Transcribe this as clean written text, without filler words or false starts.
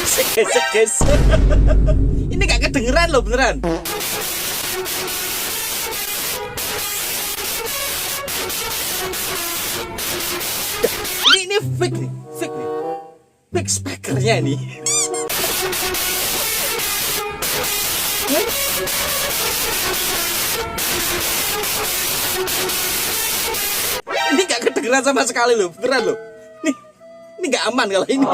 Guys. Ini gak kedengeran loh beneran. Ini fake nih. Fake speakernya nih. Ini gak kedengeran sama sekali loh, beneran loh. Ini gak aman kalau ini.